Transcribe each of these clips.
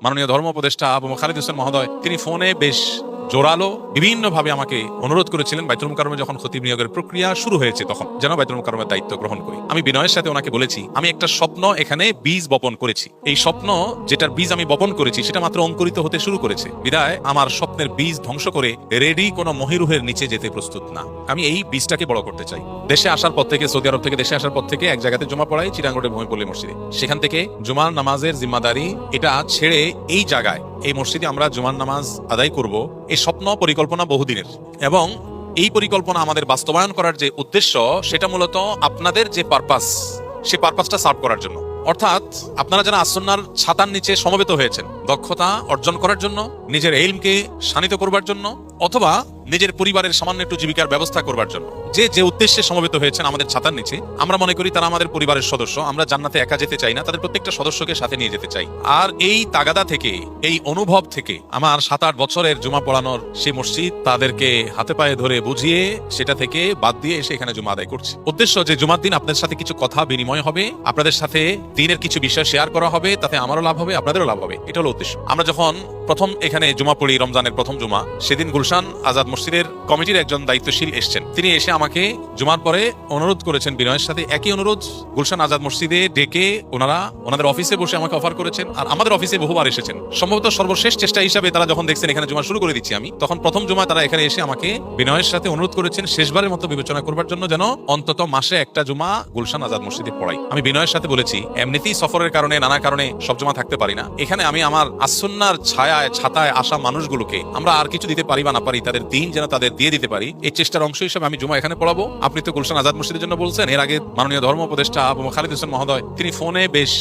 মাননীয় ধর্ম উপদেষ্টা আবু খালিদ হোসেন মহোদয় তিনি ফোনে বেশ জোরালো বিভিন্নভাবে আমাকে অনুরোধ করেছিলেন বাইতুল মুকাররমে যখন খতিব নিয়োগের প্রক্রিয়া শুরু হয়েছে তখন যেন বাইতুল মুকাররমের দায়িত্ব গ্রহণ করি। আমি বিনয়ের সাথে ওনাকে বলেছি আমি একটা স্বপ্ন এখানে বীজ বপন করেছি, এই স্বপ্ন যেটার বীজ আমি বপন করেছি সেটা মাত্র অঙ্কুরিত হতে শুরু করেছে, বিদায় আমার স্বপ্নের বীজ ধ্বংস করে রেডি কোনো মহিরুহের নিচে যেতে প্রস্তুত না। আমি এই বীজটাকে বড় করতে চাই। দেশে আসার পর থেকে, সৌদি আরব থেকে দেশে আসার পর থেকে এক জায়গাতে জমা পড়াই চিটাগাং রোডের ভূমিপল্লী মসজিদে। সেখান থেকে জুমার নামাজের জিম্মাদারি এটা ছেড়ে এই জায়গায় এই মসজিদে আমরা জুমার নামাজ আদায় করব, এই স্বপ্ন পরিকল্পনা বহুদিনের, এবং এই পরিকল্পনা আমাদের বাস্তবায়ন করার যে উদ্দেশ্য সেটা মূলত আপনাদের যে পারপাস সে পারপাসটা সার্ভ করার জন্য। অর্থাৎ আপনারা যারা আসন্নার ছাতার নিচে সমবেত হয়েছেন দক্ষতা অর্জন করার জন্য, নিজের এলমকে শানিত করবার জন্য, অথবা নিজের পরিবারের সামান্য একটু জীবিকার ব্যবস্থা করবার জন্য যে যে উদ্দেশ্যে সমবেত হয়েছেন আমাদের ছাতার নিচে, আমরা মনে করি তারা আমাদের পরিবারের সদস্য। আমরা জান্নাতে একা যেতে চাই না, তাদের প্রত্যেকটা সদস্যকে সাথে নিয়ে যেতে চাই। আর এই তাগাদা থেকে, এই অনুভব থেকে আমার 7-8 বছরের জুমা পড়ানোর সেই মসজিদ তাদেরকে হাতে পায়ে ধরে বুঝিয়ে সেটা থেকে বাদ দিয়ে এসে এখানে জুমা আদায় করছে। উদ্দেশ্য যে জুমার দিন আপনাদের সাথে কিছু কথা বিনিময় হবে, আপনাদের সাথে দিনের কিছু বিষয় শেয়ার করা হবে, তাতে আমারও লাভ হবে, আপনাদেরও লাভ হবে। এটা হলো উদ্দেশ্য। আমরা যখন প্রথম এখানে জুমা পড়ি, রমজানের প্রথম জুমা, সেদিন গুলশান আজাদ মসজিদের কমিটির একজন দায়িত্বশীল এসেছেন। তিনি এসে আমাকে জুমার পরে অনুরোধ করেছেন বিনয়ের সাথে, একই অনুরোধ গুলশান আজাদ মসজিদে ডেকে ওনারা ওনাদের অফিসে বসে আমাকে অফার করেছেন, আর আমাদের অফিসে বহুবার এসেছেন। সম্ভবত সর্বশেষ চেষ্টা হিসাবে তারা যখন দেখছেন এখানে জুমা শুরু করে দিচ্ছি আমি, তখন প্রথম জুমায় তারা এখানে এসে আমাকে বিনয়ের সাথে অনুরোধ করেছেন শেষবারের মতো বিবেচনা করবার জন্য যেন অন্তত মাসে একটা জুমা গুলশান আজাদ মসজিদে পড়াই। আমি বিনয়ের সাথে বলেছি এমনিতেই সফরের কারণে নানা কারণে সব জমা থাকতে পারি না, এখানে আমি আমার আসন্নার ছায়ায় ছাতায় আসা মানুষগুলোকে আমরা আর কিছু দিতে পারি বা না পারি, তাদের দিন যেন তাদের দিয়ে দিতে পারি, এই চেষ্টার অংশ হিসেবে আমি জুমা এখানে পড়াবো। আপনি তো গুলশান আজাদ মসজিদের জন্য বলছেন, এর আগে মাননীয় ধর্ম উপদেষ্টা আবু খালিদ হোসেন মহোদয় তিনি ফোনে বেশ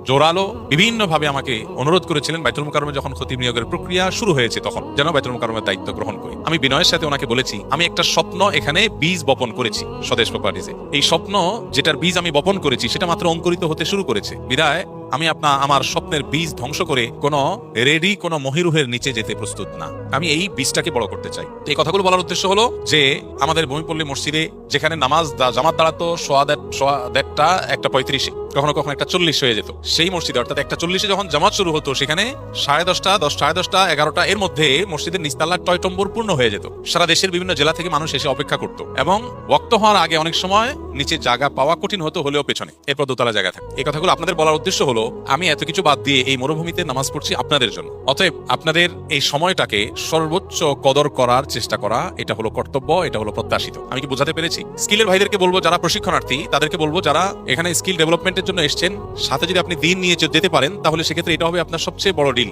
জোরালো বিভিন্নভাবে আমাকে অনুরোধ করেছিলেন বাইতুল মুকাররমে যখন খতিব নিয়োগের প্রক্রিয়া শুরু হয়েছে তখন যেন বাইতুল মুকাররমের দায়িত্ব গ্রহণ করি। আমি বিনয়ের সাথে ওনাকে বলেছি আমি একটা স্বপ্ন এখানে বীজ বপন করেছি স্বদেশ প্রপার্টিজে, এই স্বপ্ন যেটার বীজ আমি বপন করেছি সেটা মাত্র অঙ্কুরিত হতে শুরু করেছে, বিদায় আমি আমার স্বপ্নের বীজ ধ্বংস করে কোনো রেডি কোনো মহিরুহের নিচে যেতে প্রস্তুত না। আমি এই বীজটাকে বড় করতে চাই। এই কথাগুলো বলার উদ্দেশ্য হলো যে আমাদের ভূমিপল্লী মসজিদে যেখানে নামাজ জামাত দাঁড়াতো 1:30 কখনো কখনো 1:40 হয়ে যেত, সেই মসজিদে অর্থাৎ 1:40 যখন জামাত শুরু হতো সেখানে 10:30, 10:30, 11টা এর মধ্যে মসজিদের নিচতলার টয়টম্বর পূর্ণ হয়ে যেত। সারা দেশের বিভিন্ন জেলা থেকে মানুষ এসে অপেক্ষা করত, এবং ওয়াক্ত হওয়ার আগে অনেক সময় নিচে জায়গা পাওয়া কঠিন হতো, হলেও পেছনে এরপর দোতলা জায়গা থাকে। এই কথাগুলো আপনাদের বলার উদ্দেশ্য হলো আমি এত কিছু বাদ দিয়ে এই মরুভূমিতে নামাজ পড়ছি আপনাদের জন্য। অতএব আপনাদের এই সময়টাকে সর্বোচ্চ কদর করার চেষ্টা করা এটা হলো কর্তব্য, এটা হলো প্রত্যাশিত। আমি কি বোঝাতে পেরেছি? স্কিলের ভাইদেরকে বলবো যারা প্রশিক্ষণার্থী, তাদেরকে বলবো যারা এখানে স্কিল ডেভেলপমেন্টের জন্য এসছেন, সাথে যদি আপনি দিন নিয়ে যেতে পারেন তাহলে সেক্ষেত্রে এটা হবে আপনার সবচেয়ে বড় ডিল।